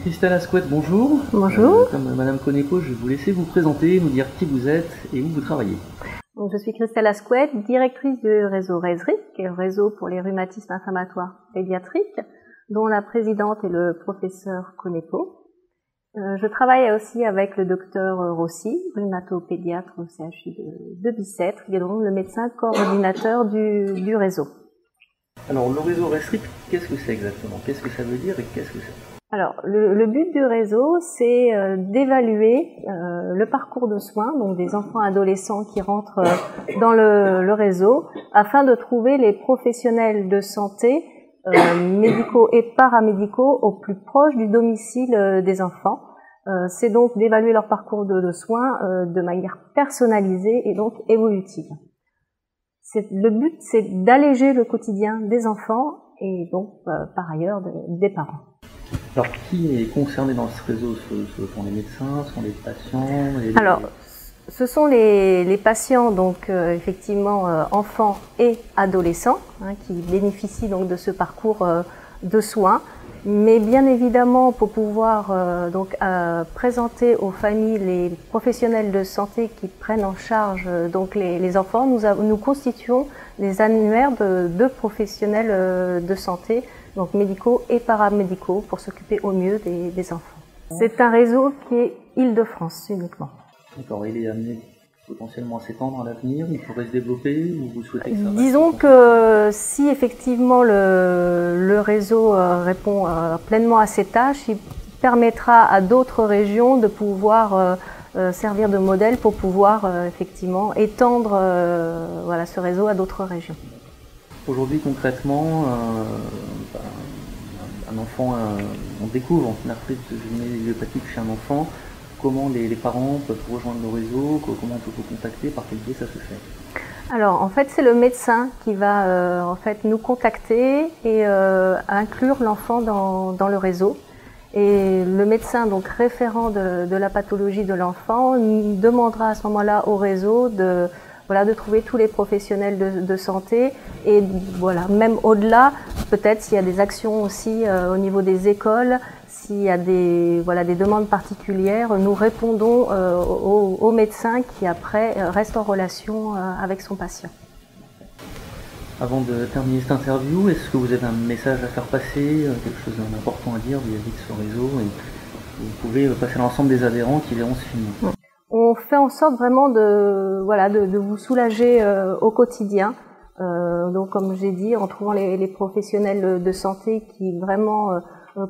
Christelle Asquette, bonjour. Bonjour. Comme Madame Coneco, je vais vous laisser vous présenter, nous dire qui vous êtes et où vous travaillez. Donc, je suis Christelle Asquette, directrice du réseau RESRIC, qui est le réseau pour les rhumatismes inflammatoires pédiatriques, dont la présidente est le professeur Coneco. Je travaille aussi avec le docteur Rossi, rhumatopédiatre au CHU de Bicêtre, qui est donc le médecin coordinateur du réseau. Alors, le réseau RESRIC, qu'est-ce que c'est exactement? Qu'est-ce que ça veut dire et qu'est-ce que c'est? Alors, le but du réseau, c'est d'évaluer le parcours de soins, donc des enfants adolescents qui rentrent dans le réseau, afin de trouver les professionnels de santé, médicaux et paramédicaux, au plus proche du domicile des enfants. C'est donc d'évaluer leur parcours de soins de manière personnalisée et donc évolutive. Le but, c'est d'alléger le quotidien des enfants et donc par ailleurs des parents. Alors, qui est concerné dans ce réseau? Ce sont les médecins, ce sont les patients? Alors, ce sont les patients, donc effectivement enfants et adolescents, qui bénéficient donc de ce parcours de soins. Mais bien évidemment, pour pouvoir présenter aux familles les professionnels de santé qui prennent en charge donc les enfants, nous constituons des annuaires de professionnels de santé, donc médicaux et paramédicaux, pour s'occuper au mieux des enfants. C'est un réseau qui est Île-de-France uniquement. D'accord, il est amené potentiellement à s'étendre à l'avenir, il pourrait se développer, ou vous souhaitez que ça reste? Disons que si effectivement le réseau répond pleinement à ses tâches, il permettra à d'autres régions de pouvoir servir de modèle pour pouvoir effectivement étendre ce réseau à d'autres régions. Aujourd'hui, concrètement, un enfant, on découvre une arthrite idiopathique chez un enfant. Comment les parents peuvent rejoindre le réseau? Comment on peut vous contacter? Par quel biais ça se fait? Alors, en fait, c'est le médecin qui va nous contacter et inclure l'enfant dans le réseau. Et le médecin, donc référent de la pathologie de l'enfant, demandera à ce moment-là au réseau de trouver tous les professionnels de santé et même au-delà, peut-être s'il y a des actions aussi au niveau des écoles, s'il y a des demandes particulières, nous répondons au médecin qui après reste en relation avec son patient. Avant de terminer cette interview, est-ce que vous avez un message à faire passer, quelque chose d'important à dire vis-à-vis de ce réseau, et vous pouvez passer à l'ensemble des adhérents qui verront ce film? On fait en sorte vraiment de vous soulager au quotidien. Donc comme j'ai dit, en trouvant les professionnels de santé qui vraiment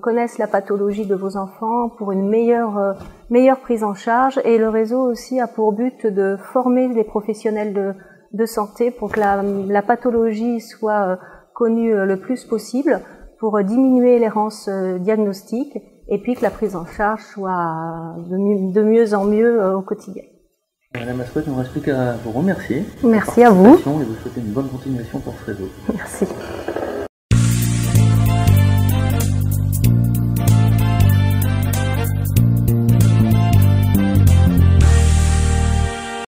connaissent la pathologie de vos enfants pour une meilleure prise en charge. Et le réseau aussi a pour but de former les professionnels de santé pour que la pathologie soit connue le plus possible, pour diminuer l'errance diagnostique et puis que la prise en charge soit de mieux en mieux au quotidien. Madame Asquette, il ne me reste plus qu'à vous remercier. Merci à vous. Et vous souhaiter une bonne continuation pour ce réseau. Merci.